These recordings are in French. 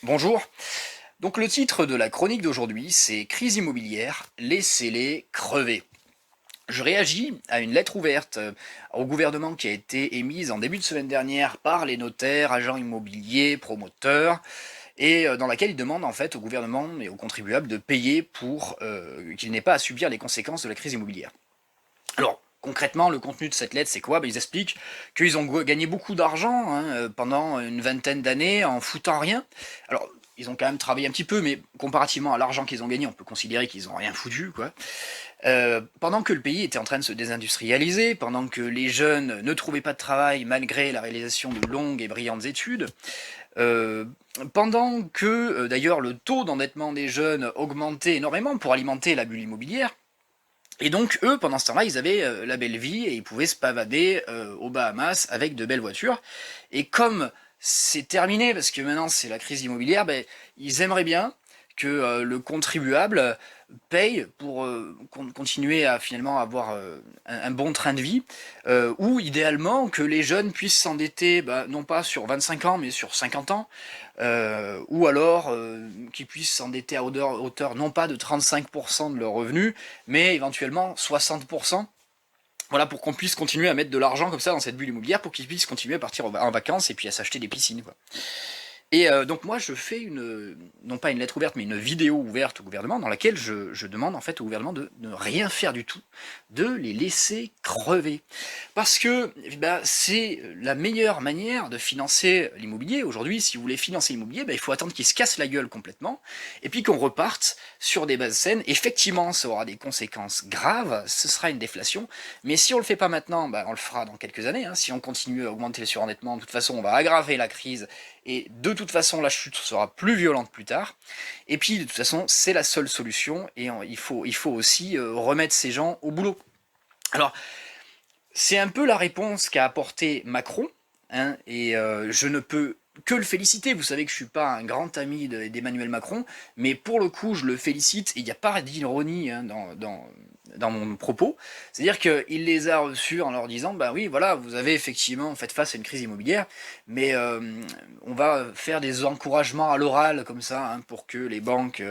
Bonjour. Donc le titre de la chronique d'aujourd'hui, c'est Crise immobilière, laissez-les crever. Je réagis à une lettre ouverte au gouvernement qui a été émise en début de semaine dernière par les notaires, agents immobiliers, promoteurs, et dans laquelle ils demandent en fait au gouvernement et aux contribuables de payer pour qu'ils n'aient pas à subir les conséquences de la crise immobilière. Alors, concrètement, le contenu de cette lettre, c'est quoi? Ils expliquent qu'ils ont gagné beaucoup d'argent pendant une vingtaine d'années en foutant rien. Alors, ils ont quand même travaillé un petit peu, mais comparativement à l'argent qu'ils ont gagné, on peut considérer qu'ils ont rien foutu, quoi. Pendant que le pays était en train de se désindustrialiser, pendant que les jeunes ne trouvaient pas de travail malgré la réalisation de longues et brillantes études, euh, pendant que d'ailleurs le taux d'endettement des jeunes augmentait énormément pour alimenter la bulle immobilière, et donc, eux, pendant ce temps-là, ils avaient la belle vie et ils pouvaient se pavader aux Bahamas avec de belles voitures. Et comme c'est terminé, parce que maintenant c'est la crise immobilière, ils aimeraient bien que le contribuable paye pour continuer à finalement avoir un bon train de vie, ou idéalement que les jeunes puissent s'endetter, non pas sur 25 ans, mais sur 50 ans, ou alors qu'ils puissent s'endetter à hauteur non pas de 35% de leurs revenus, mais éventuellement 60%. Voilà, pour qu'on puisse continuer à mettre de l'argent comme ça dans cette bulle immobilière, pour qu'ils puissent continuer à partir en vacances et puis à s'acheter des piscines, quoi. Et donc moi je fais non pas une lettre ouverte, mais une vidéo ouverte au gouvernement dans laquelle je demande en fait au gouvernement de ne rien faire du tout, de les laisser crever. Parce que c'est la meilleure manière de financer l'immobilier. Aujourd'hui, si vous voulez financer l'immobilier, il faut attendre qu'il se casse la gueule complètement, et puis qu'on reparte sur des bases saines. Effectivement, ça aura des conséquences graves, ce sera une déflation, mais si on le fait pas maintenant, on le fera dans quelques années. Si on continue à augmenter le surendettement, de toute façon, on va aggraver la crise, et de toute façon la chute sera plus violente plus tard, et puis de toute façon c'est la seule solution, et il faut aussi remettre ces gens au boulot. Alors c'est un peu la réponse qu'a apporté Macron, et je ne peux que le féliciter. Vous savez que je suis pas un grand ami d'Emmanuel Macron, mais pour le coup je le félicite, et il n'y a pas d'ironie dans mon propos. C'est-à-dire qu'il les a reçus en leur disant, oui, voilà, vous avez effectivement fait face à une crise immobilière, mais on va faire des encouragements à l'oral comme ça, pour que les banques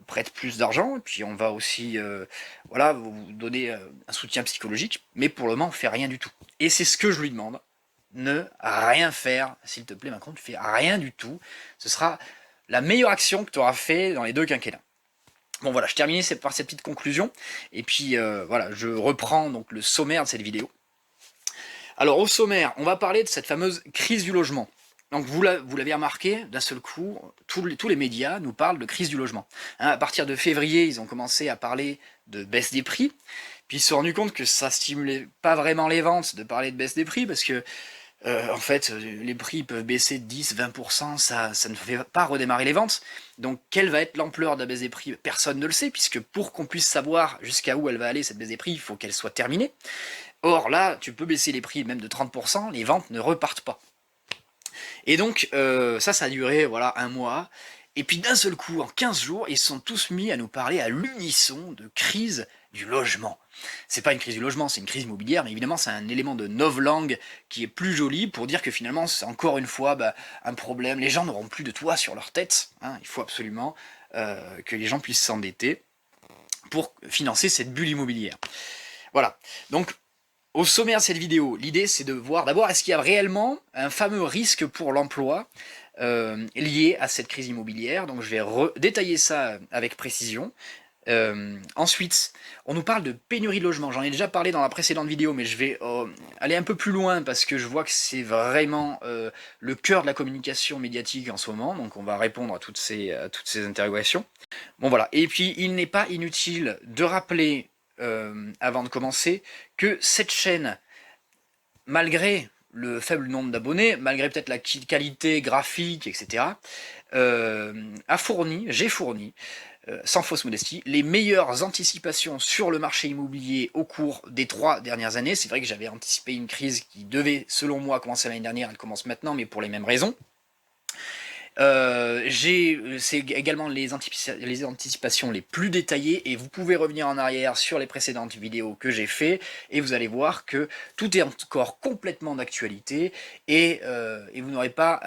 prêtent plus d'argent, et puis on va aussi voilà, vous donner un soutien psychologique, mais pour le moment on fait rien du tout. Et c'est ce que je lui demande. Ne rien faire, s'il te plaît Macron, tu fais rien du tout. Ce sera la meilleure action que tu auras fait dans les deux quinquennats. Bon voilà, je termine par cette petite conclusion, et puis voilà, je reprends donc le sommaire de cette vidéo. Alors au sommaire, on va parler de cette fameuse crise du logement. Donc vous l'avez remarqué, d'un seul coup, tous les médias nous parlent de crise du logement. À partir de février, ils ont commencé à parler de baisse des prix, puis ils se sont rendus compte que ça stimulait pas vraiment les ventes de parler de baisse des prix, parce que en fait, les prix peuvent baisser de 10-20%, ça ne fait pas redémarrer les ventes. Donc, quelle va être l'ampleur de la baisse des prix? Personne ne le sait, puisque pour qu'on puisse savoir jusqu'à où elle va aller, cette baisse des prix, il faut qu'elle soit terminée. Or, là, tu peux baisser les prix même de 30%, les ventes ne repartent pas. Et donc, ça a duré, voilà, un mois. Et puis, d'un seul coup, en 15 jours, ils se sont tous mis à nous parler à l'unisson de crise du logement. C'est pas une crise du logement, c'est une crise immobilière, mais évidemment c'est un élément de novlangue qui est plus joli pour dire que finalement c'est encore une fois un problème. Les gens n'auront plus de toit sur leur tête. Il faut absolument que les gens puissent s'endetter pour financer cette bulle immobilière. Voilà. Donc au sommaire de cette vidéo, l'idée c'est de voir d'abord est-ce qu'il y a réellement un fameux risque pour l'emploi lié à cette crise immobilière. Donc je vais détailler ça avec précision. Ensuite, on nous parle de pénurie de logement. J'en ai déjà parlé dans la précédente vidéo, mais je vais aller un peu plus loin parce que je vois que c'est vraiment le cœur de la communication médiatique en ce moment. Donc on va répondre à toutes ces interrogations. Bon voilà. Et puis il n'est pas inutile de rappeler, avant de commencer, que cette chaîne, malgré le faible nombre d'abonnés, malgré peut-être la qualité graphique, etc., j'ai fourni sans fausse modestie, les meilleures anticipations sur le marché immobilier au cours des 3 dernières années. C'est vrai que j'avais anticipé une crise qui devait, selon moi, commencer l'année dernière, elle commence maintenant, mais pour les mêmes raisons. C'est également les anticipations les plus détaillées et vous pouvez revenir en arrière sur les précédentes vidéos que j'ai fait et vous allez voir que tout est encore complètement d'actualité et vous n'aurez pas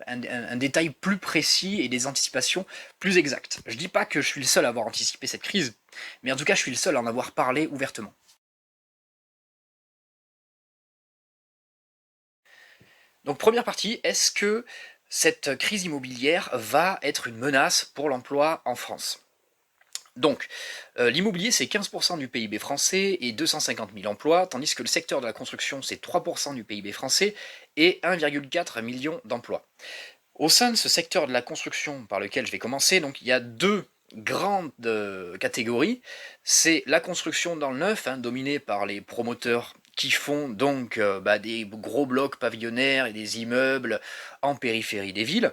un détail plus précis et des anticipations plus exactes. Je dis pas que je suis le seul à avoir anticipé cette crise, mais en tout cas je suis le seul à en avoir parlé ouvertement. Donc première partie, est-ce que cette crise immobilière va être une menace pour l'emploi en France? Donc, l'immobilier, c'est 15% du PIB français et 250 000 emplois, tandis que le secteur de la construction, c'est 3% du PIB français et 1,4 million d'emplois. Au sein de ce secteur de la construction par lequel je vais commencer, donc il y a deux grandes catégories. C'est la construction dans le neuf, hein, dominée par les promoteurs qui font donc des gros blocs pavillonnaires et des immeubles en périphérie des villes,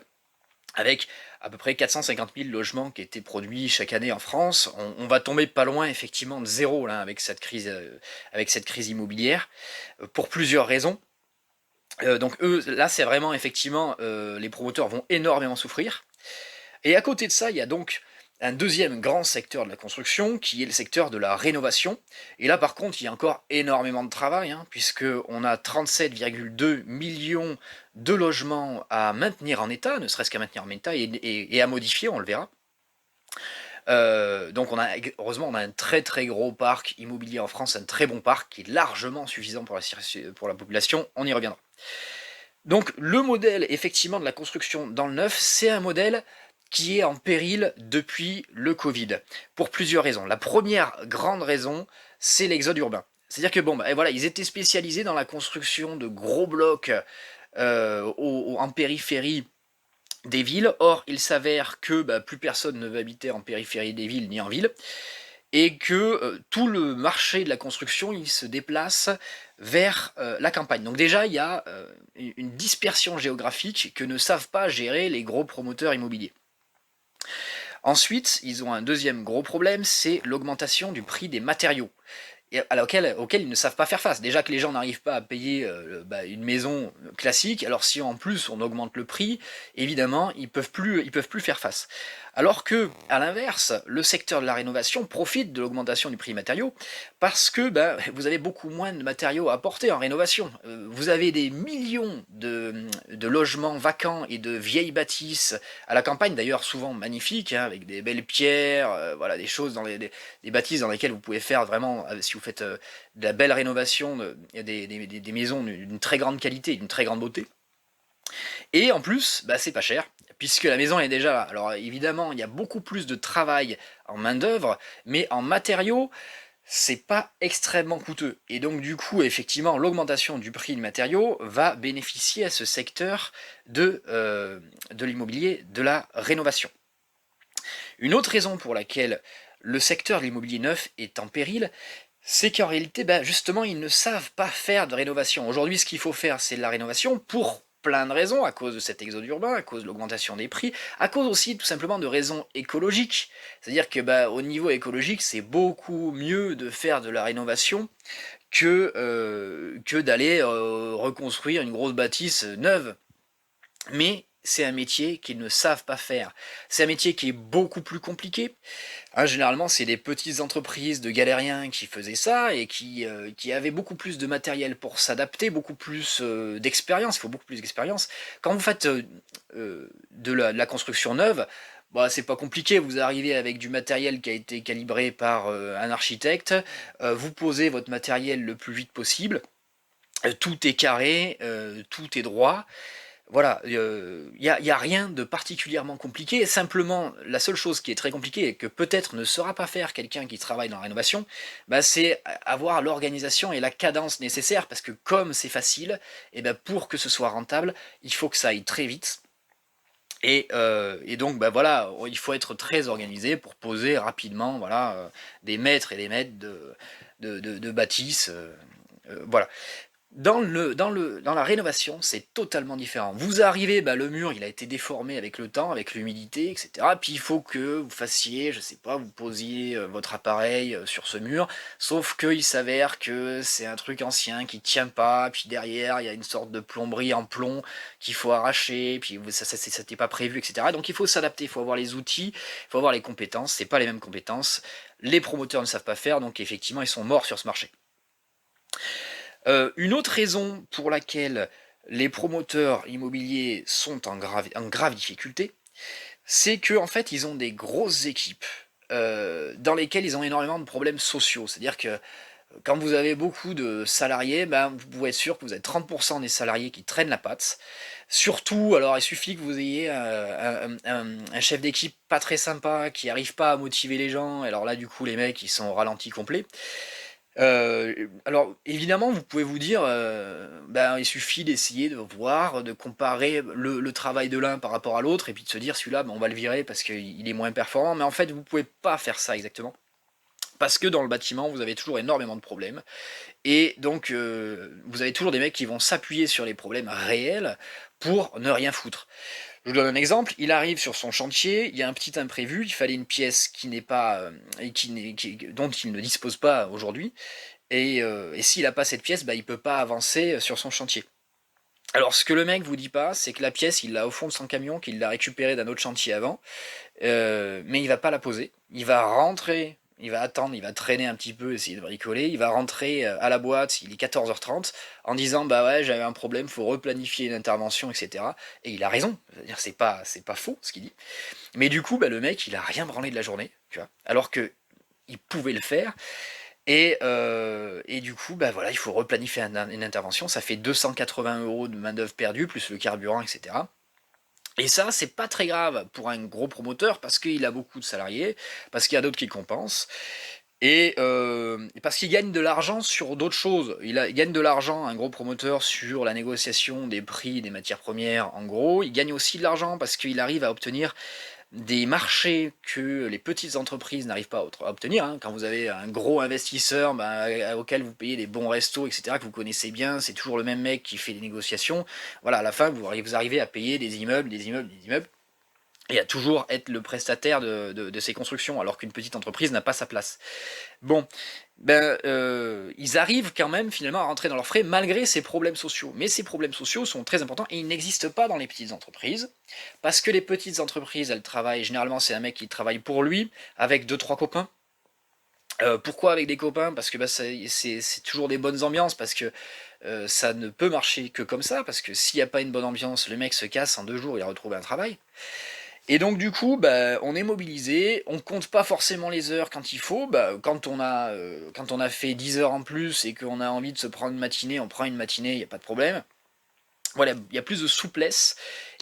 avec à peu près 450 000 logements qui étaient produits chaque année en France. On va tomber pas loin effectivement de zéro là, avec cette crise immobilière, pour plusieurs raisons. Donc eux, là c'est vraiment effectivement, les promoteurs vont énormément souffrir. Et à côté de ça, il y a donc un deuxième grand secteur de la construction, qui est le secteur de la rénovation. Et là par contre, il y a encore énormément de travail, hein, puisqu'on a 37,2 millions de logements à maintenir en état, ne serait-ce qu'à maintenir en état et à modifier, on le verra. Donc heureusement on a un très très gros parc immobilier en France, un très bon parc qui est largement suffisant pour la population, on y reviendra. Donc le modèle effectivement de la construction dans le neuf, c'est un modèle qui est en péril depuis le Covid, pour plusieurs raisons. La première grande raison, c'est l'exode urbain. C'est-à-dire que voilà, ils étaient spécialisés dans la construction de gros blocs en périphérie des villes. Or, il s'avère que plus personne ne veut habiter en périphérie des villes ni en ville, et que tout le marché de la construction il se déplace vers la campagne. Donc déjà il y a une dispersion géographique que ne savent pas gérer les gros promoteurs immobiliers. Ensuite, ils ont un deuxième gros problème, c'est l'augmentation du prix des matériaux auxquels ils ne savent pas faire face. Déjà que les gens n'arrivent pas à payer une maison classique, alors si en plus on augmente le prix, évidemment, ils peuvent plus faire face. Alors que, à l'inverse, le secteur de la rénovation profite de l'augmentation du prix des matériaux, parce que vous avez beaucoup moins de matériaux à apporter en rénovation. Vous avez des millions de logements vacants et de vieilles bâtisses à la campagne, d'ailleurs souvent magnifiques, hein, avec des belles pierres, voilà, des choses des bâtisses dans lesquelles vous pouvez faire vraiment, si vous faites de la belle rénovation, des maisons d'une très grande qualité, d'une très grande beauté. Et en plus, c'est pas cher, puisque la maison est déjà là. Alors évidemment, il y a beaucoup plus de travail en main d'œuvre, mais en matériaux, c'est pas extrêmement coûteux. Et donc du coup, effectivement, l'augmentation du prix de matériaux va bénéficier à ce secteur de l'immobilier, de la rénovation. Une autre raison pour laquelle le secteur de l'immobilier neuf est en péril, c'est qu'en réalité, justement, ils ne savent pas faire de rénovation. Aujourd'hui, ce qu'il faut faire, c'est de la rénovation pour plein de raisons, à cause de cet exode urbain, à cause de l'augmentation des prix, à cause aussi tout simplement de raisons écologiques. C'est-à-dire que au niveau écologique, c'est beaucoup mieux de faire de la rénovation que d'aller reconstruire une grosse bâtisse neuve. Mais c'est un métier qu'ils ne savent pas faire. C'est un métier qui est beaucoup plus compliqué. Hein, généralement, c'est des petites entreprises de galériens qui faisaient ça et qui avaient beaucoup plus de matériel pour s'adapter, beaucoup plus d'expérience. Il faut beaucoup plus d'expérience. Quand vous faites de la construction neuve, c'est pas compliqué. Vous arrivez avec du matériel qui a été calibré par un architecte. Vous posez votre matériel le plus vite possible. Tout est carré, tout est droit. Voilà, y a rien de particulièrement compliqué, simplement la seule chose qui est très compliquée et que peut-être ne saura pas faire quelqu'un qui travaille dans la rénovation, c'est avoir l'organisation et la cadence nécessaire, parce que comme c'est facile, et pour que ce soit rentable, il faut que ça aille très vite. Et donc voilà, il faut être très organisé pour poser rapidement des mètres et des mètres de bâtisse, voilà. Dans la rénovation, c'est totalement différent. Vous arrivez, bah, le mur, il a été déformé avec le temps, avec l'humidité, et cetera. Puis il faut que vous fassiez, je sais pas, vous posiez votre appareil sur ce mur. Sauf qu'il s'avère que c'est un truc ancien qui tient pas. Puis derrière, il y a une sorte de plomberie en plomb qu'il faut arracher. Puis ça n'était pas prévu, etc. Donc il faut s'adapter, il faut avoir les outils, il faut avoir les compétences. C'est pas les mêmes compétences. Les promoteurs ne savent pas faire, donc effectivement, ils sont morts sur ce marché. Une autre raison pour laquelle les promoteurs immobiliers sont en grave difficulté, c'est qu'en fait, ils ont des grosses équipes dans lesquelles ils ont énormément de problèmes sociaux. C'est-à-dire que quand vous avez beaucoup de salariés, ben, vous pouvez être sûr que vous avez 30% des salariés qui traînent la patte. Surtout, alors il suffit que vous ayez un chef d'équipe pas très sympa, qui n'arrive pas à motiver les gens, alors là, du coup, les mecs, ils sont au ralenti complet. Alors évidemment, vous pouvez vous dire, ben, il suffit d'essayer de voir, de comparer le travail de l'un par rapport à l'autre, et puis de se dire celui-là, ben, on va le virer parce qu'il est moins performant. Mais en fait, vous pouvez pas faire ça exactement. Parce que dans le bâtiment, vous avez toujours énormément de problèmes. Et donc, vous avez toujours des mecs qui vont s'appuyer sur les problèmes réels pour ne rien foutre. Je vous donne un exemple, il arrive sur son chantier, il y a un petit imprévu, il fallait une pièce qui n'est pas, dont il ne dispose pas aujourd'hui, et s'il n'a pas cette pièce, bah, il ne peut pas avancer sur son chantier. Alors ce que le mec vous dit pas, c'est que la pièce, il l'a au fond de son camion, qu'il l'a récupérée d'un autre chantier avant, mais il va pas la poser. Il va rentrer, il va attendre, il va traîner un petit peu, essayer de bricoler, il va rentrer à la boîte, il est 14h30, en disant bah ouais j'avais un problème, faut replanifier une intervention, etc. Et il a raison, c'est-à-dire c'est pas faux ce qu'il dit. Mais du coup bah, le mec il a rien branlé de la journée, tu vois, alors que il pouvait le faire. Et du coup, bah voilà, il faut replanifier une intervention. Ça fait 280 € de main-d'œuvre perdue, plus le carburant, etc. Et ça, c'est pas très grave pour un gros promoteur parce qu'il a beaucoup de salariés, parce qu'il y a d'autres qui compensent, et parce qu'il gagne de l'argent sur d'autres choses. Il gagne de l'argent, un gros promoteur, sur la négociation des prix des matières premières, en gros. Il gagne aussi de l'argent parce qu'il arrive à obtenir des marchés que les petites entreprises n'arrivent pas à obtenir. Hein. Quand vous avez un gros investisseur auquel vous payez des bons restos, etc., que vous connaissez bien, c'est toujours le même mec qui fait les négociations. Voilà, à la fin, vous arrivez à payer des immeubles, des immeubles, des immeubles, et à toujours être le prestataire de ces constructions, alors qu'une petite entreprise n'a pas sa place. Bon, ben, ils arrivent quand même finalement à rentrer dans leurs frais malgré ces problèmes sociaux. Mais ces problèmes sociaux sont très importants et ils n'existent pas dans les petites entreprises. Parce que les petites entreprises, elles travaillent, généralement c'est un mec qui travaille pour lui, avec deux trois copains. Pourquoi avec des copains? Parce que bah, c'est toujours des bonnes ambiances, parce que ça ne peut marcher que comme ça, parce que s'il n'y a pas une bonne ambiance, le mec se casse en 2 jours, il a retrouvé un travail. Et donc du coup, bah, on est mobilisé, on compte pas forcément les heures quand il faut. Bah, quand on a fait 10 heures en plus et qu'on a envie de se prendre une matinée, on prend une matinée, il n'y a pas de problème. Voilà, il y a plus de souplesse.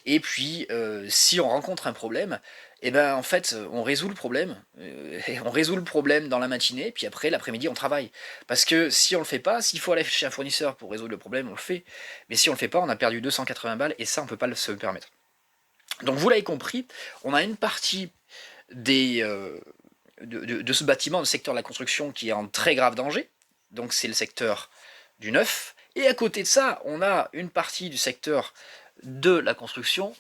Et puis, si on rencontre un problème, et ben en fait, on résout le problème. Et on résout le problème dans la matinée, puis après, l'après-midi, on travaille. Parce que si on le fait pas, s'il faut aller chez un fournisseur pour résoudre le problème, on le fait. Mais si on le fait pas, on a perdu 280 balles, et ça, on peut pas se le permettre. Donc vous l'avez compris, on a une partie de ce bâtiment, le secteur de la construction, qui est en très grave danger. Donc c'est le secteur du neuf. Et à côté de ça, on a une partie du secteur de la construction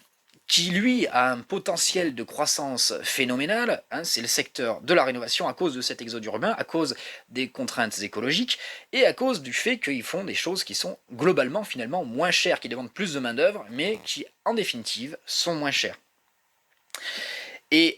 qui, lui, a un potentiel de croissance phénoménal. Hein, c'est le secteur de la rénovation à cause de cet exode urbain, à cause des contraintes écologiques, et à cause du fait qu'ils font des choses qui sont globalement, finalement, moins chères, qui demandent plus de main-d'œuvre, mais qui, en définitive, sont moins chères. Et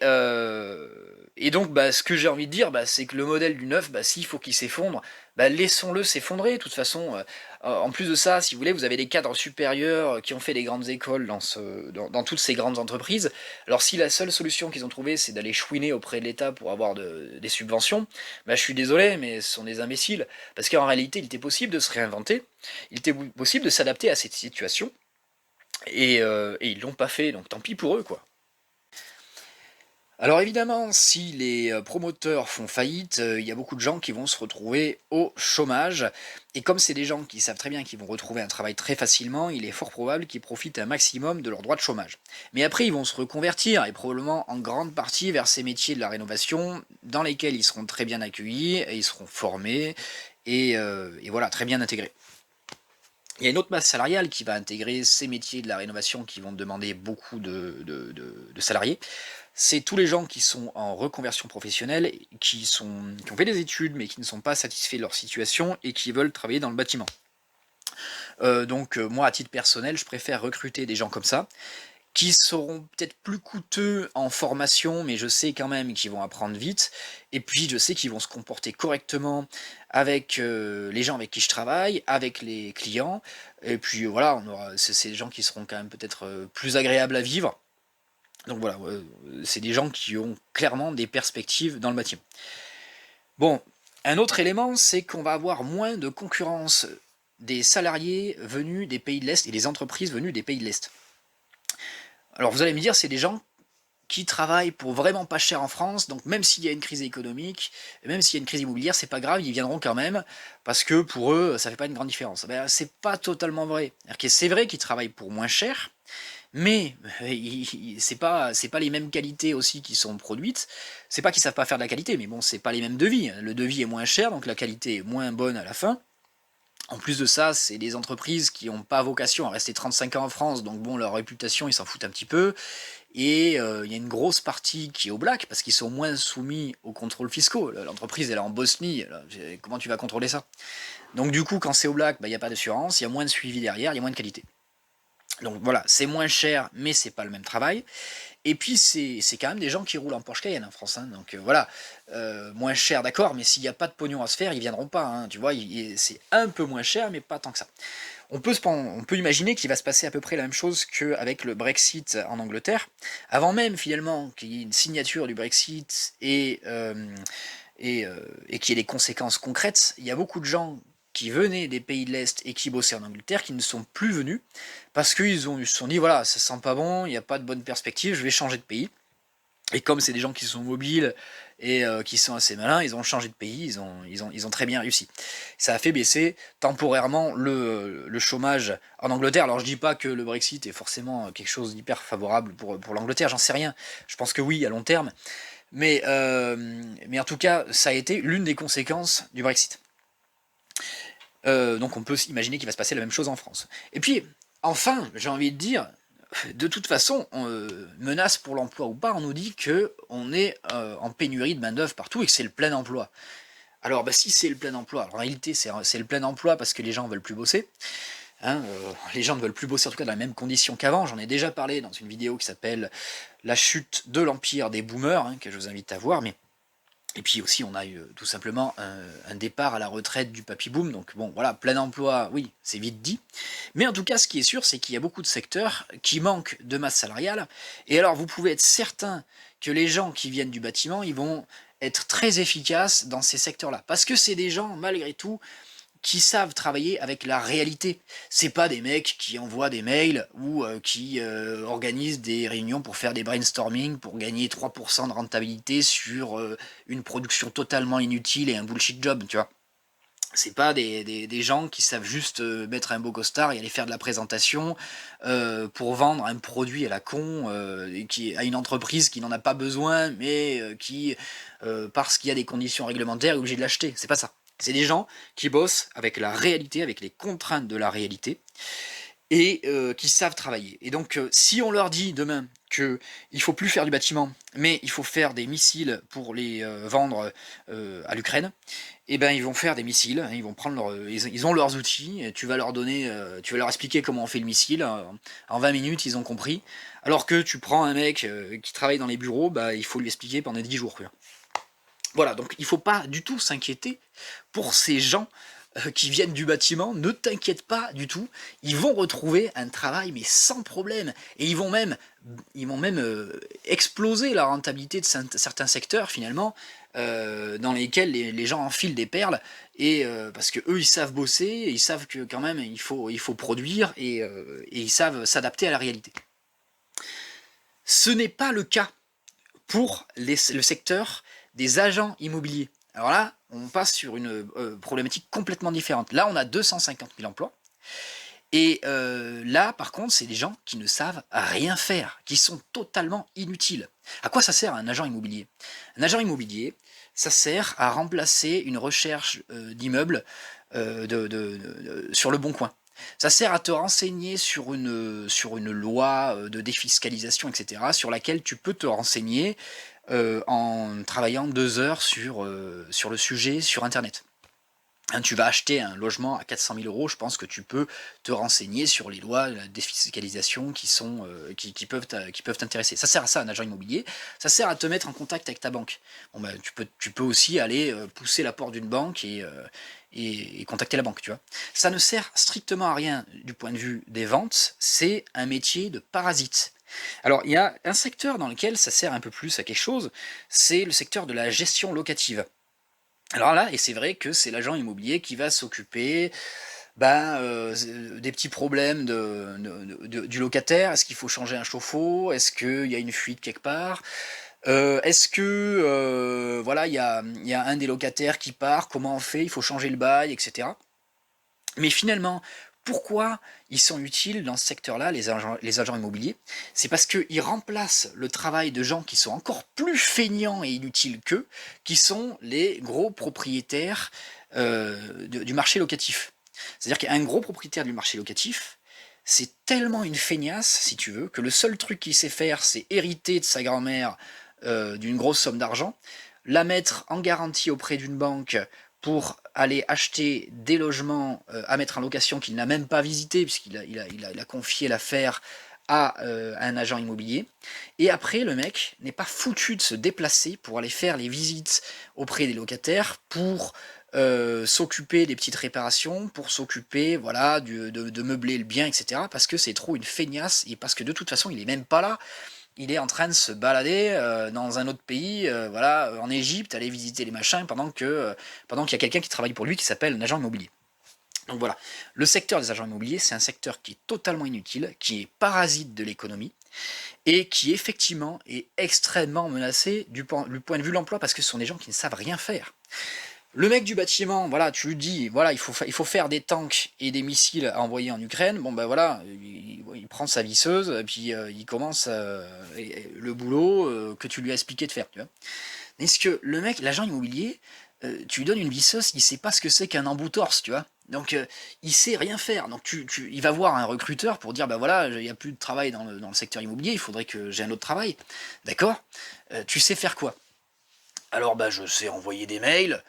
donc, bah, ce que j'ai envie de dire, bah, c'est que le modèle du neuf, bah, s'il faut qu'il s'effondre, bah, laissons-le s'effondrer. De toute façon, en plus de ça, si vous voulez, vous avez des cadres supérieurs qui ont fait des grandes écoles dans toutes ces grandes entreprises. Alors, si la seule solution qu'ils ont trouvée, c'est d'aller chouiner auprès de l'État pour avoir des subventions, bah, je suis désolé, mais ce sont des imbéciles. Parce qu'en réalité, il était possible de se réinventer, il était possible de s'adapter à cette situation, et ils l'ont pas fait, donc tant pis pour eux, quoi. Alors évidemment, si les promoteurs font faillite, il y a beaucoup de gens qui vont se retrouver au chômage. Et comme c'est des gens qui savent très bien qu'ils vont retrouver un travail très facilement, il est fort probable qu'ils profitent un maximum de leur droit de chômage. Mais après, ils vont se reconvertir, et probablement en grande partie vers ces métiers de la rénovation, dans lesquels ils seront très bien accueillis, et ils seront formés, et voilà, très bien intégrés. Il y a une autre masse salariale qui va intégrer ces métiers de la rénovation qui vont demander beaucoup de salariés. C'est tous les gens qui sont en reconversion professionnelle, qui ont fait des études mais qui ne sont pas satisfaits de leur situation et qui veulent travailler dans le bâtiment. Moi, à titre personnel, je préfère recruter des gens comme ça, qui seront peut-être plus coûteux en formation, mais je sais quand même qu'ils vont apprendre vite. Et puis, je sais qu'ils vont se comporter correctement avec les gens avec qui je travaille, avec les clients. Et puis voilà, c'est des gens qui seront quand même peut-être plus agréables à vivre. Donc voilà, c'est des gens qui ont clairement des perspectives dans le bâtiment. Bon, un autre élément, c'est qu'on va avoir moins de concurrence des salariés venus des pays de l'Est et des entreprises venues des pays de l'Est. Alors vous allez me dire, c'est des gens qui travaillent pour vraiment pas cher en France, donc même s'il y a une crise économique, même s'il y a une crise immobilière, c'est pas grave, ils viendront quand même, parce que pour eux, ça fait pas une grande différence. Ben, c'est pas totalement vrai. C'est vrai qu'ils travaillent pour moins cher, mais c'est pas les mêmes qualités aussi qui sont produites. C'est pas qu'ils savent pas faire de la qualité, mais bon, c'est pas les mêmes devis. Le devis est moins cher, donc la qualité est moins bonne à la fin. En plus de ça, c'est des entreprises qui n'ont pas vocation à rester 35 ans en France, donc bon, leur réputation, ils s'en foutent un petit peu. Et il y a une grosse partie qui est au black, parce qu'ils sont moins soumis aux contrôles fiscaux. L'entreprise, elle est en Bosnie, là, comment tu vas contrôler ça? Donc du coup, quand c'est au black, il n'y a pas d'assurance, il y a moins de suivi derrière, il y a moins de qualité. Donc voilà, c'est moins cher, mais c'est pas le même travail. Et puis c'est quand même des gens qui roulent en Porsche Cayenne en France, hein. Donc voilà, moins cher d'accord, mais s'il n'y a pas de pognon à se faire, ils viendront pas, hein. Tu vois, c'est un peu moins cher, mais pas tant que ça. On peut imaginer qu'il va se passer à peu près la même chose qu'avec le Brexit en Angleterre. Avant même finalement qu'il y ait une signature du Brexit et qu'il y ait des conséquences concrètes, il y a beaucoup de gens qui venaient des pays de l'Est et qui bossaient en Angleterre qui ne sont plus venus parce qu'ils se sont dit voilà, ça sent pas bon, il n'y a pas de bonne perspective, je vais changer de pays. Et comme c'est des gens qui sont mobiles et qui sont assez malins, ils ont changé de pays, ils ont très bien réussi. Ça a fait baisser temporairement le chômage en Angleterre. Alors je dis pas que le Brexit est forcément quelque chose d'hyper favorable pour l'Angleterre, j'en sais rien. Je pense que oui, à long terme. Mais en tout cas, ça a été l'une des conséquences du Brexit. Donc on peut imaginer qu'il va se passer la même chose en France. Et puis, enfin, j'ai envie de dire, de toute façon, menace pour l'emploi ou pas, on nous dit qu'on est en pénurie de main-d'œuvre partout et que c'est le plein emploi. Alors, bah, si c'est le plein emploi, alors en réalité, c'est le plein emploi parce que les gens veulent plus bosser. Hein, les gens ne veulent plus bosser en tout cas dans les mêmes conditions qu'avant. J'en ai déjà parlé dans une vidéo qui s'appelle La chute de l'empire des boomers, hein, que je vous invite à voir. Et puis aussi, on a eu tout simplement un départ à la retraite du papy boom. Donc bon, voilà, plein emploi, oui, c'est vite dit. Mais en tout cas, ce qui est sûr, c'est qu'il y a beaucoup de secteurs qui manquent de masse salariale. Et alors, vous pouvez être certain que les gens qui viennent du bâtiment, ils vont être très efficaces dans ces secteurs-là. Parce que c'est des gens, malgré tout, qui savent travailler avec la réalité. C'est pas des mecs qui envoient des mails ou qui organisent des réunions pour faire des brainstorming pour gagner 3% de rentabilité sur une production totalement inutile et un bullshit job, tu vois. C'est pas des gens qui savent juste mettre un beau costard et aller faire de la présentation pour vendre un produit à la con à une entreprise qui n'en a pas besoin, mais qui, parce qu'il y a des conditions réglementaires, est obligé de l'acheter. C'est pas ça. C'est des gens qui bossent avec la réalité, avec les contraintes de la réalité, et qui savent travailler. Et donc, si on leur dit demain qu'il ne faut plus faire du bâtiment, mais il faut faire des missiles pour les vendre à l'Ukraine, eh ben ils vont faire des missiles, hein, ils vont prendre ils ont leurs outils, et tu vas leur donner, tu vas leur expliquer comment on fait le missile, en 20 minutes ils ont compris, alors que tu prends un mec qui travaille dans les bureaux, bah, il faut lui expliquer pendant 10 jours. Quoi. Voilà, donc il ne faut pas du tout s'inquiéter pour ces gens qui viennent du bâtiment, ne t'inquiète pas du tout, ils vont retrouver un travail mais sans problème, et ils vont même exploser la rentabilité de certains secteurs finalement, dans lesquels les gens enfilent des perles, et parce que eux ils savent bosser, ils savent que quand même il faut produire, et ils savent s'adapter à la réalité. Ce n'est pas le cas pour le secteur des agents immobiliers. Alors là, on passe sur une problématique complètement différente. Là, on a 250 000 emplois. Et là, par contre, c'est des gens qui ne savent rien faire, qui sont totalement inutiles. À quoi ça sert un agent immobilier? Un agent immobilier, ça sert à remplacer une recherche d'immeubles sur le bon coin. Ça sert à te renseigner sur une loi, de défiscalisation et cetera, sur laquelle tu peux te renseigner, en travaillant 2 heures sur le sujet sur internet. Hein, tu vas acheter un logement à 400 000 €, je pense que tu peux te renseigner sur les lois, la défiscalisation qui peuvent t'intéresser. Ça sert à ça, un agent immobilier. Ça sert à te mettre en contact avec ta banque. Bon, bah, tu peux aussi aller pousser la porte d'une banque et contacter la banque, tu vois. Ça ne sert strictement à rien du point de vue des ventes, c'est un métier de parasite. Alors, il y a un secteur dans lequel ça sert un peu plus à quelque chose, c'est le secteur de la gestion locative. Alors là, et c'est vrai que c'est l'agent immobilier qui va s'occuper, des petits problèmes du locataire. Est-ce qu'il faut changer un chauffe-eau? Est-ce qu'il y a une fuite quelque part? Est-ce que, voilà, il y a un des locataires qui part? Comment on fait? Il faut changer le bail, et cetera. Mais finalement, pourquoi ils sont utiles dans ce secteur-là, les agents immobiliers? C'est parce qu'ils remplacent le travail de gens qui sont encore plus feignants et inutiles qu'eux, qui sont les gros propriétaires du marché locatif. C'est-à-dire qu'un gros propriétaire du marché locatif, c'est tellement une feignasse, si tu veux, que le seul truc qu'il sait faire, c'est hériter de sa grand-mère d'une grosse somme d'argent, la mettre en garantie auprès d'une banque pour aller acheter des logements à mettre en location qu'il n'a même pas visité, puisqu'il a confié l'affaire à un agent immobilier. Et après, le mec n'est pas foutu de se déplacer pour aller faire les visites auprès des locataires, pour s'occuper des petites réparations, pour s'occuper voilà, de meubler le bien, etc. Parce que c'est trop une feignasse, et parce que de toute façon, il est même pas là. Il est en train de se balader dans un autre pays, voilà, en Égypte, aller visiter les machins, pendant qu'il y a quelqu'un qui travaille pour lui qui s'appelle un agent immobilier. Donc voilà, le secteur des agents immobiliers, c'est un secteur qui est totalement inutile, qui est parasite de l'économie, et qui effectivement est extrêmement menacé du point de vue de l'emploi, parce que ce sont des gens qui ne savent rien faire. Le mec du bâtiment, voilà, tu lui dis, voilà, il faut faire des tanks et des missiles à envoyer en Ukraine. Bon ben voilà, il prend sa visseuse et puis il commence le boulot que tu lui as expliqué de faire, tu vois. Est-ce que le mec, l'agent immobilier, tu lui donnes une visseuse, il sait pas ce que c'est qu'un embout-torse, tu vois. Donc il sait rien faire. Donc il va voir un recruteur pour dire, bah voilà, il n'y a plus de travail dans le secteur immobilier, il faudrait que j'ai un autre travail. D'accord. Tu sais faire quoi? Alors bah je sais envoyer des mails,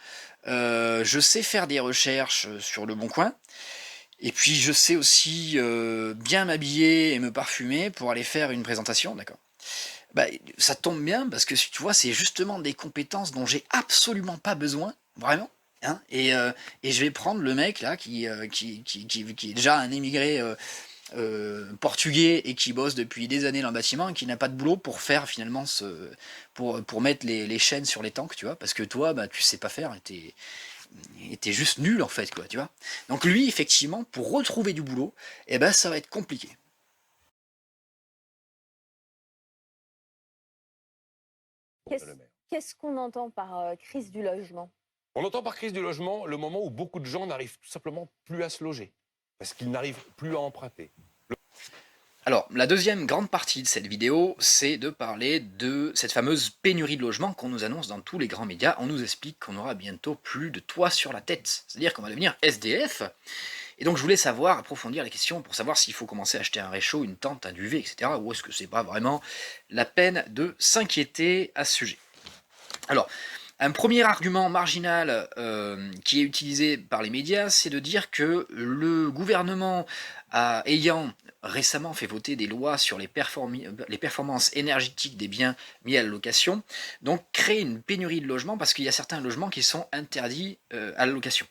je sais faire des recherches sur Le Bon Coin, et puis je sais aussi bien m'habiller et me parfumer pour aller faire une présentation, d'accord. Bah, ça tombe bien parce que tu vois, c'est justement des compétences dont j'ai absolument pas besoin, vraiment. Hein, et je vais prendre le mec là qui est déjà un émigré portugais et qui bosse depuis des années dans le bâtiment et qui n'a pas de boulot pour faire finalement pour mettre les chaînes sur les tanks, tu vois, parce que toi, bah, tu sais pas faire et t'es juste nul en fait, quoi, tu vois. Donc lui, effectivement, pour retrouver du boulot, eh ben, ça va être compliqué. Qu'est-ce qu'on entend par crise du logement? On entend par crise du logement le moment où beaucoup de gens n'arrivent tout simplement plus à se loger, parce qu'ils n'arrivent plus à emprunter. Alors, la deuxième grande partie de cette vidéo, c'est de parler de cette fameuse pénurie de logement qu'on nous annonce dans tous les grands médias. On nous explique qu'on aura bientôt plus de toit sur la tête, c'est-à-dire qu'on va devenir SDF. Et donc je voulais savoir, approfondir la question pour savoir s'il faut commencer à acheter un réchaud, une tente, un duvet, etc. Ou est-ce que c'est pas vraiment la peine de s'inquiéter à ce sujet. Alors, un premier argument marginal qui est utilisé par les médias, c'est de dire que le gouvernement, ayant récemment fait voter des lois sur les performances énergétiques des biens mis à la location, donc crée une pénurie de logements parce qu'il y a certains logements qui sont interdits à la location.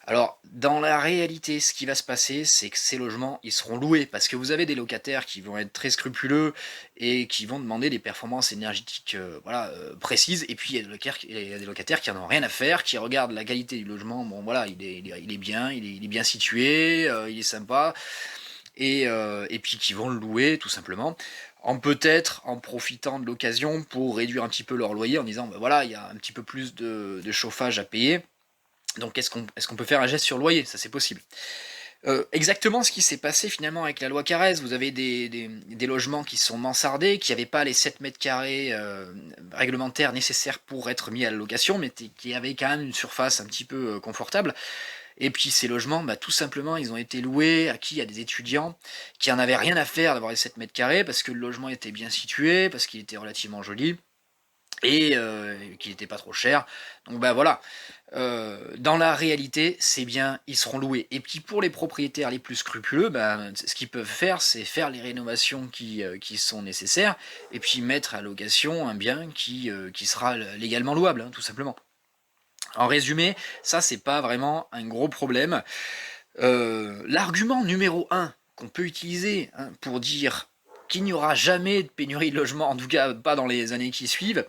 Alors, dans la réalité, ce qui va se passer, c'est que ces logements, ils seront loués, parce que vous avez des locataires qui vont être très scrupuleux et qui vont demander des performances énergétiques voilà, précises, et puis il y a des locataires qui en ont rien à faire, qui regardent la qualité du logement, bon voilà, il est bien, il est bien situé, il est sympa, et puis qui vont le louer tout simplement, peut-être en profitant de l'occasion pour réduire un petit peu leur loyer, en disant, bah voilà, il y a un petit peu plus de chauffage à payer, donc est-ce qu'on peut faire un geste sur le loyer? Ça c'est possible. Exactement ce qui s'est passé finalement avec la loi Carrez, vous avez des logements qui sont mansardés, qui n'avaient pas les 7 mètres carrés réglementaires nécessaires pour être mis à la location, mais qui avaient quand même une surface un petit peu confortable, Et puis ces logements, tout simplement, ils ont été loués à qui? À des étudiants qui en avaient rien à faire d'avoir les 7 mètres carrés, parce que le logement était bien situé, parce qu'il était relativement joli, et qu'il n'était pas trop cher. Donc voilà, dans la réalité, c'est bien, ils seront loués. Et puis pour les propriétaires les plus scrupuleux, ce qu'ils peuvent faire, c'est faire les rénovations qui sont nécessaires, et puis mettre à location un bien qui sera légalement louable, hein, tout simplement. En résumé, ça c'est pas vraiment un gros problème. L'argument numéro 1 qu'on peut utiliser, hein, pour dire qu'il n'y aura jamais de pénurie de logement, en tout cas pas dans les années qui suivent,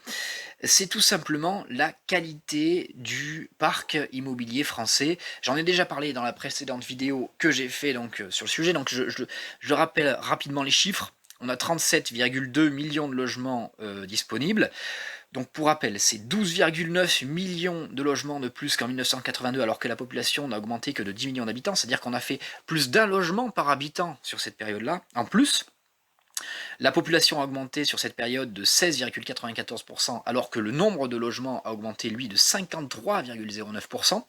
c'est tout simplement la qualité du parc immobilier français. J'en ai déjà parlé dans la précédente vidéo que j'ai fait sur le sujet, donc je rappelle rapidement les chiffres. On a 37,2 millions de logements disponibles. Donc pour rappel, c'est 12,9 millions de logements de plus qu'en 1982, alors que la population n'a augmenté que de 10 millions d'habitants, c'est-à-dire qu'on a fait plus d'un logement par habitant sur cette période-là. En plus, la population a augmenté sur cette période de 16,94%, alors que le nombre de logements a augmenté, lui, de 53,09%.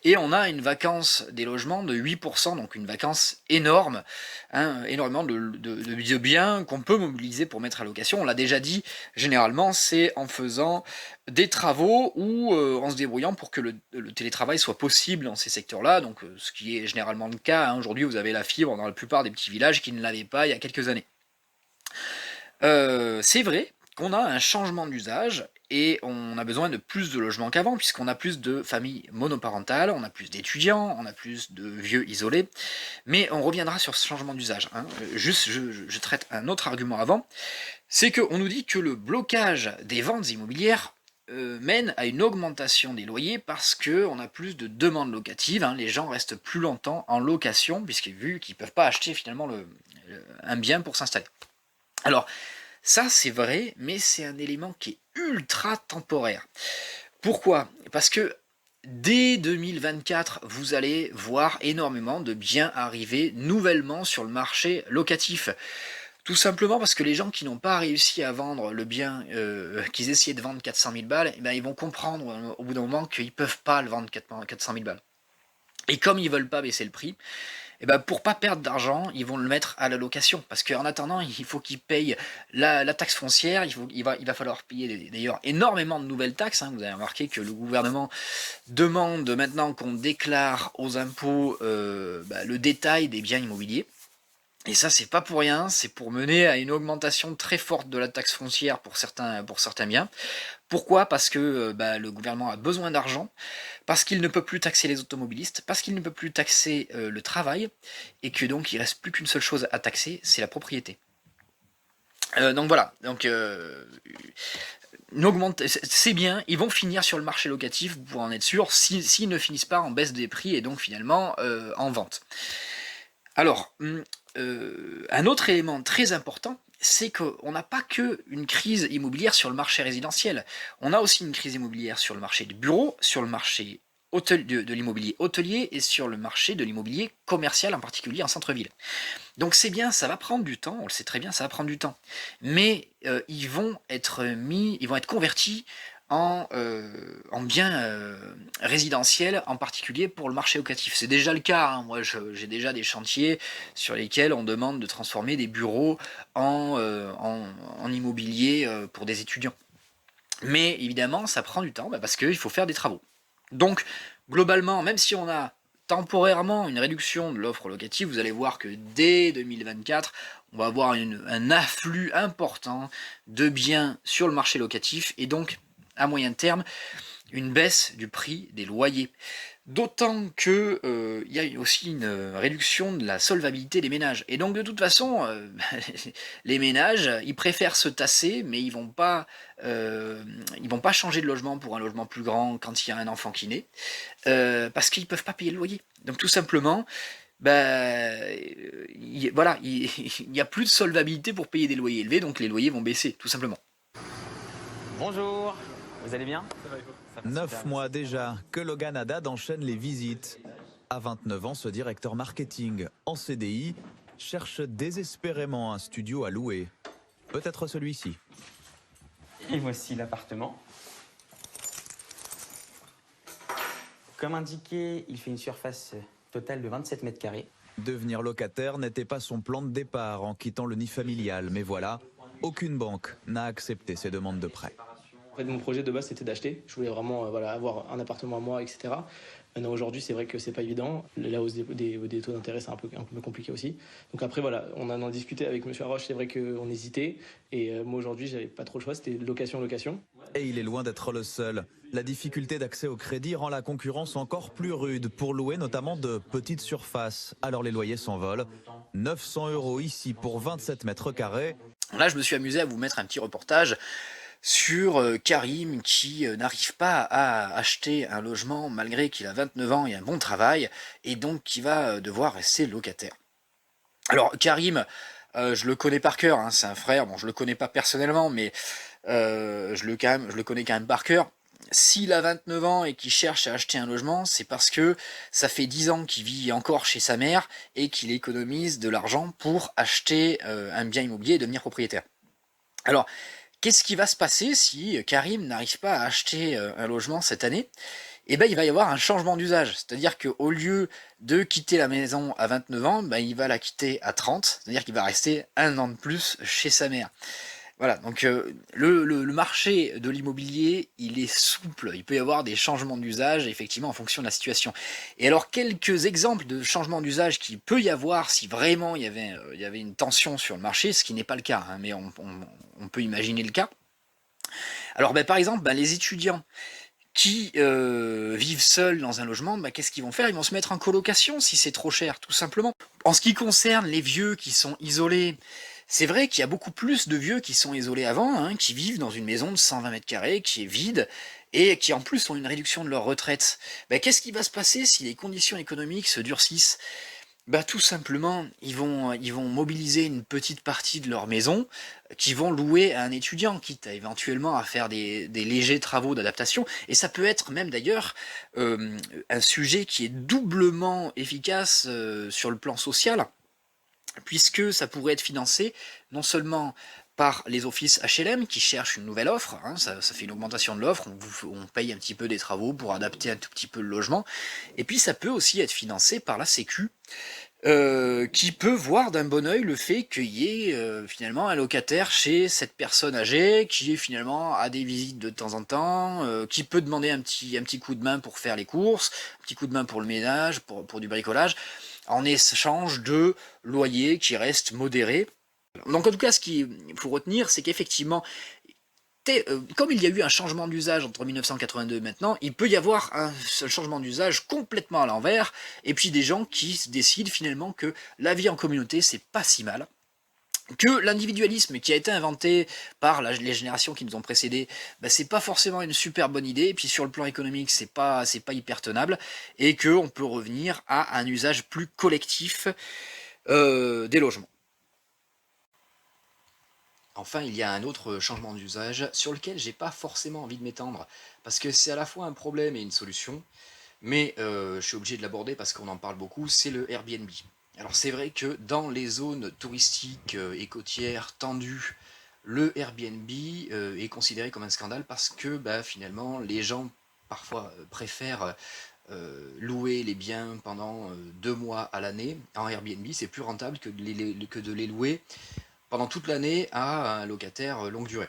Et on a une vacance des logements de 8%, donc une vacance énorme, hein, énormément de biens qu'on peut mobiliser pour mettre à location. On l'a déjà dit, généralement, c'est en faisant des travaux ou en se débrouillant pour que le télétravail soit possible dans ces secteurs-là, donc ce qui est généralement le cas, hein. Aujourd'hui, vous avez la fibre dans la plupart des petits villages qui ne l'avaient pas il y a quelques années. C'est vrai qu'on a un changement d'usage et on a besoin de plus de logements qu'avant, puisqu'on a plus de familles monoparentales, on a plus d'étudiants, on a plus de vieux isolés, mais on reviendra sur ce changement d'usage, hein. Juste, je traite un autre argument avant, c'est qu'on nous dit que le blocage des ventes immobilières mène à une augmentation des loyers parce qu'on a plus de demandes locatives, hein. Les gens restent plus longtemps en location, vu qu'ils ne peuvent pas acheter finalement un bien pour s'installer. Alors, ça c'est vrai, mais c'est un élément qui est ultra temporaire. Pourquoi? Parce que dès 2024, vous allez voir énormément de biens arriver nouvellement sur le marché locatif. Tout simplement parce que les gens qui n'ont pas réussi à vendre le bien qu'ils essayaient de vendre 400 000 balles, ils vont comprendre au bout d'un moment qu'ils ne peuvent pas le vendre 400 000 balles. Et comme ils ne veulent pas baisser le prix, pour pas perdre d'argent, ils vont le mettre à la location. Parce qu'en attendant, il faut qu'ils payent la taxe foncière, il va falloir payer d'ailleurs énormément de nouvelles taxes, hein. Vous avez remarqué que le gouvernement demande maintenant qu'on déclare aux impôts le détail des biens immobiliers. Et ça, c'est pas pour rien, c'est pour mener à une augmentation très forte de la taxe foncière pour certains biens. Pourquoi? Parce que le gouvernement a besoin d'argent, parce qu'il ne peut plus taxer les automobilistes, parce qu'il ne peut plus taxer le travail, et que donc il reste plus qu'une seule chose à taxer, c'est la propriété. Donc voilà, c'est bien, ils vont finir sur le marché locatif, vous pouvez en être sûr, s'ils ne finissent pas en baisse des prix et donc finalement en vente. Alors, un autre élément très important, c'est qu'on n'a pas qu'une crise immobilière sur le marché résidentiel, on a aussi une crise immobilière sur le marché du bureau, sur le marché de l'immobilier hôtelier et sur le marché de l'immobilier commercial, en particulier en centre-ville. Donc c'est bien, ça va prendre du temps, on le sait très bien, ça va prendre du temps. Mais ils vont être convertis en biens résidentiels, en particulier pour le marché locatif. C'est déjà le cas, hein. Moi j'ai déjà des chantiers sur lesquels on demande de transformer des bureaux en immobilier pour des étudiants. Mais évidemment, ça prend du temps parce qu'il faut faire des travaux. Donc, globalement, même si on a temporairement une réduction de l'offre locative, vous allez voir que dès 2024, on va avoir un afflux important de biens sur le marché locatif et donc, à moyen terme, une baisse du prix des loyers. D'autant qu'il y a aussi une réduction de la solvabilité des ménages. Et donc de toute façon, les ménages, ils préfèrent se tasser, mais ils vont pas changer de logement pour un logement plus grand quand il y a un enfant qui naît, parce qu'ils peuvent pas payer le loyer. Donc tout simplement, il n'y a plus de solvabilité pour payer des loyers élevés, donc les loyers vont baisser, tout simplement. Bonjour, vous allez bien? 9 mois déjà que Logan Haddad enchaîne les visites. À 29 ans, ce directeur marketing en CDI cherche désespérément un studio à louer. Peut-être celui-ci. Et voici l'appartement. Comme indiqué, il fait une surface totale de 27 mètres carrés. Devenir locataire n'était pas son plan de départ en quittant le nid familial, mais voilà, aucune banque n'a accepté ses demandes de prêt. En fait, mon projet de base, c'était d'acheter. Je voulais vraiment avoir un appartement à moi, etc. Maintenant, aujourd'hui, c'est vrai que c'est pas évident. La hausse des taux d'intérêt, c'est un peu compliqué aussi. Donc après, voilà, on en a discuté avec M. Haroche. C'est vrai qu'on hésitait. Et moi, aujourd'hui, j'avais pas trop le choix. C'était location. Et il est loin d'être le seul. La difficulté d'accès au crédit rend la concurrence encore plus rude pour louer notamment de petites surfaces. Alors les loyers s'envolent. 900 € ici pour 27 mètres carrés. Là, je me suis amusé à vous mettre un petit reportage sur Karim qui n'arrive pas à acheter un logement malgré qu'il a 29 ans et un bon travail, et donc qui va devoir rester locataire. Alors Karim, je le connais par cœur, hein, c'est un frère, bon je le connais pas personnellement, mais je le connais quand même par cœur. S'il a 29 ans et qu'il cherche à acheter un logement, c'est parce que ça fait 10 ans qu'il vit encore chez sa mère et qu'il économise de l'argent pour acheter un bien immobilier et devenir propriétaire. Alors, qu'est-ce qui va se passer si Karim n'arrive pas à acheter un logement cette année? Eh ben, il va y avoir un changement d'usage. C'est-à-dire qu'au lieu de quitter la maison à 29 ans, ben, il va la quitter à 30. C'est-à-dire qu'il va rester un an de plus chez sa mère. Voilà, donc le marché de l'immobilier, il est souple. Il peut y avoir des changements d'usage, effectivement, en fonction de la situation. Et alors, quelques exemples de changements d'usage qu'il peut y avoir si vraiment il y avait une tension sur le marché, ce qui n'est pas le cas, hein, mais on peut imaginer le cas. Alors, par exemple, les étudiants qui vivent seuls dans un logement, qu'est-ce qu'ils vont faire? Ils vont se mettre en colocation si c'est trop cher, tout simplement. En ce qui concerne les vieux qui sont isolés, c'est vrai qu'il y a beaucoup plus de vieux qui sont isolés avant, hein, qui vivent dans une maison de 120 mètres carrés, qui est vide, et qui en plus ont une réduction de leur retraite. Qu'est-ce qui va se passer si les conditions économiques se durcissent? Tout simplement, ils vont mobiliser une petite partie de leur maison qu'ils vont louer à un étudiant, quitte à éventuellement à faire des légers travaux d'adaptation. Et ça peut être même d'ailleurs un sujet qui est doublement efficace sur le plan social, puisque ça pourrait être financé non seulement par les offices HLM qui cherchent une nouvelle offre, hein, ça fait une augmentation de l'offre, on paye un petit peu des travaux pour adapter un tout petit peu le logement, et puis ça peut aussi être financé par la Sécu, qui peut voir d'un bon oeil le fait qu'il y ait finalement un locataire chez cette personne âgée, qui finalement a des visites de temps en temps, qui peut demander un petit coup de main pour faire les courses, un petit coup de main pour le ménage, pour du bricolage, en échange de loyers qui restent modérés. Donc en tout cas, ce qu'il faut retenir, c'est qu'effectivement, comme il y a eu un changement d'usage entre 1982 et maintenant, il peut y avoir un changement d'usage complètement à l'envers, et puis des gens qui se décident finalement que la vie en communauté, c'est pas si mal, que l'individualisme qui a été inventé par les générations qui nous ont précédés, c'est pas forcément une super bonne idée, et puis sur le plan économique, c'est pas hyper tenable, et qu'on peut revenir à un usage plus collectif des logements. Enfin, il y a un autre changement d'usage sur lequel j'ai pas forcément envie de m'étendre, parce que c'est à la fois un problème et une solution, mais je suis obligé de l'aborder parce qu'on en parle beaucoup, c'est le Airbnb. Alors c'est vrai que dans les zones touristiques et côtières tendues, le Airbnb est considéré comme un scandale parce que finalement les gens parfois préfèrent louer les biens pendant 2 mois à l'année en Airbnb. C'est plus rentable que de les louer pendant toute l'année à un locataire longue durée.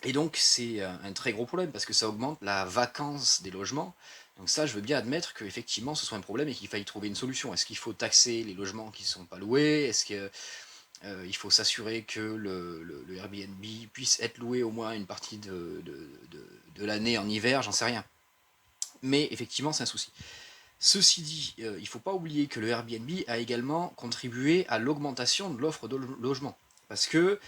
Et donc c'est un très gros problème parce que ça augmente la vacance des logements. Donc ça, je veux bien admettre qu'effectivement ce soit un problème et qu'il faille trouver une solution. Est-ce qu'il faut taxer les logements qui ne sont pas loués? Est-ce qu'il faut s'assurer que le Airbnb puisse être loué au moins une partie de l'année en hiver? J'en sais rien. Mais effectivement, c'est un souci. Ceci dit, il ne faut pas oublier que le Airbnb a également contribué à l'augmentation de l'offre de logement. Parce que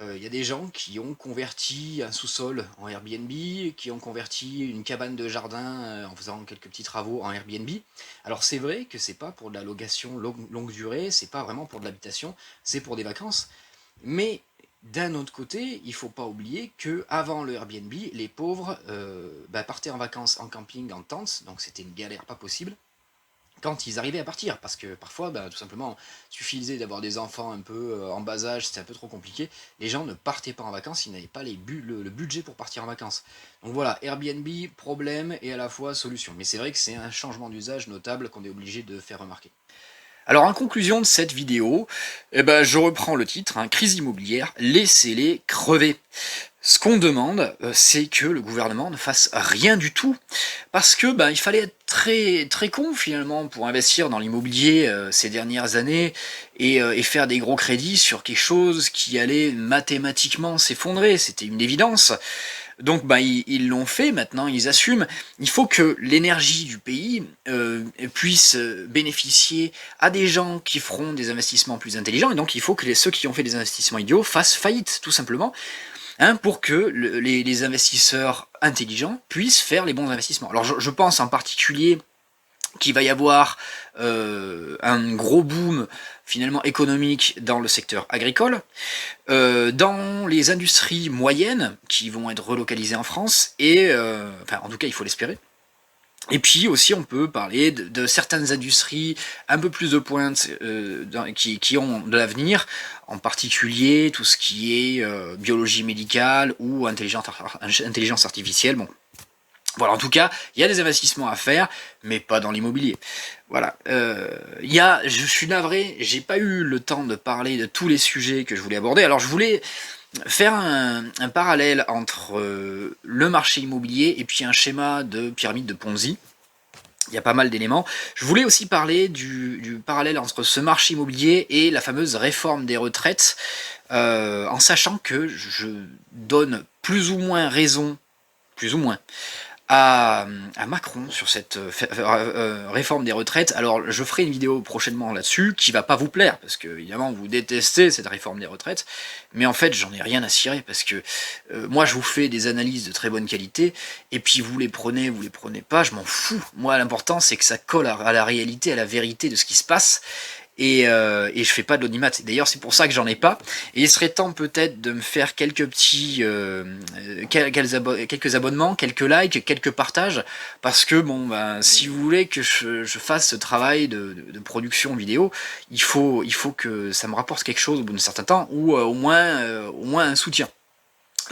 y a des gens qui ont converti un sous-sol en Airbnb, qui ont converti une cabane de jardin en faisant quelques petits travaux en Airbnb. Alors c'est vrai que c'est pas pour de la location longue durée, c'est pas vraiment pour de l'habitation, c'est pour des vacances. Mais d'un autre côté, il faut pas oublier que avant le Airbnb, les pauvres partaient en vacances en camping, en tente, donc c'était une galère pas possible. quand ils arrivaient à partir, parce que parfois, tout simplement, suffisait d'avoir des enfants un peu en bas âge, c'était un peu trop compliqué, les gens ne partaient pas en vacances, ils n'avaient pas le budget pour partir en vacances. Donc voilà, Airbnb, problème et à la fois solution. Mais c'est vrai que c'est un changement d'usage notable qu'on est obligé de faire remarquer. Alors en conclusion de cette vidéo, je reprends le titre, crise immobilière, laissez-les crever. Ce qu'on demande, c'est que le gouvernement ne fasse rien du tout, parce que il fallait être très con finalement pour investir dans l'immobilier ces dernières années et faire des gros crédits sur quelque chose qui allait mathématiquement s'effondrer, c'était une évidence. Donc ils l'ont fait, maintenant ils assument. Il faut que l'énergie du pays puisse bénéficier à des gens qui feront des investissements plus intelligents, et donc il faut que ceux qui ont fait des investissements idiots fassent faillite, tout simplement, pour que les investisseurs intelligents puissent faire les bons investissements. Alors je pense en particulier qu'il va y avoir un gros boom finalement économique dans le secteur agricole, dans les industries moyennes qui vont être relocalisées en France, et en tout cas il faut l'espérer. Et puis aussi on peut parler de certaines industries un peu plus de pointe qui ont de l'avenir, en particulier tout ce qui est biologie médicale ou intelligence artificielle. Bon. Voilà, en tout cas, il y a des investissements à faire, mais pas dans l'immobilier. Voilà. Je suis navré, j'ai pas eu le temps de parler de tous les sujets que je voulais aborder. Alors je voulais faire un parallèle entre le marché immobilier et puis un schéma de pyramide de Ponzi. Il y a pas mal d'éléments. Je voulais aussi parler du parallèle entre ce marché immobilier et la fameuse réforme des retraites, en sachant que je donne plus ou moins raison, à Macron sur cette réforme des retraites. Alors je ferai une vidéo prochainement là-dessus qui va pas vous plaire, parce que évidemment vous détestez cette réforme des retraites, mais en fait j'en ai rien à cirer, parce que moi je vous fais des analyses de très bonne qualité, et puis vous les prenez pas, je m'en fous. Moi l'important c'est que ça colle à la réalité, à la vérité de ce qui se passe, et je fais pas de l'audimat. D'ailleurs c'est pour ça que j'en ai pas, et il serait temps peut-être de me faire quelques petits quelques abonnements, quelques likes, quelques partages, parce que si vous voulez que je fasse ce travail de production vidéo, il faut que ça me rapporte quelque chose au bout d'un certain temps, ou au moins un soutien.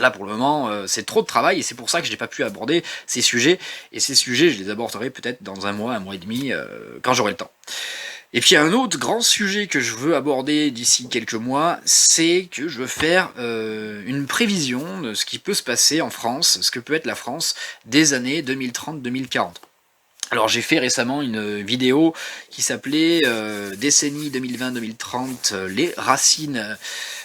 Là pour le moment c'est trop de travail, et c'est pour ça que je n'ai pas pu aborder ces sujets, et ces sujets je les aborderai peut-être dans un mois et demi, quand j'aurai le temps. Et puis un autre grand sujet que je veux aborder d'ici quelques mois, c'est que je veux faire une prévision de ce qui peut se passer en France, ce que peut être la France des années 2030-2040. Alors j'ai fait récemment une vidéo qui s'appelait décennie 2020-2030, les racines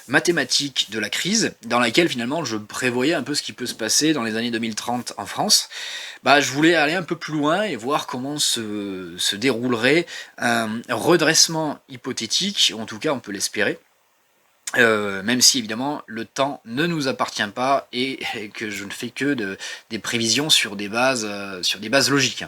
mathématiques de la crise, dans laquelle finalement je prévoyais un peu ce qui peut se passer dans les années 2030 en France. Je voulais aller un peu plus loin et voir comment se déroulerait un redressement hypothétique, ou en tout cas on peut l'espérer. Même si évidemment le temps ne nous appartient pas, et que je ne fais que des prévisions sur des bases logiques.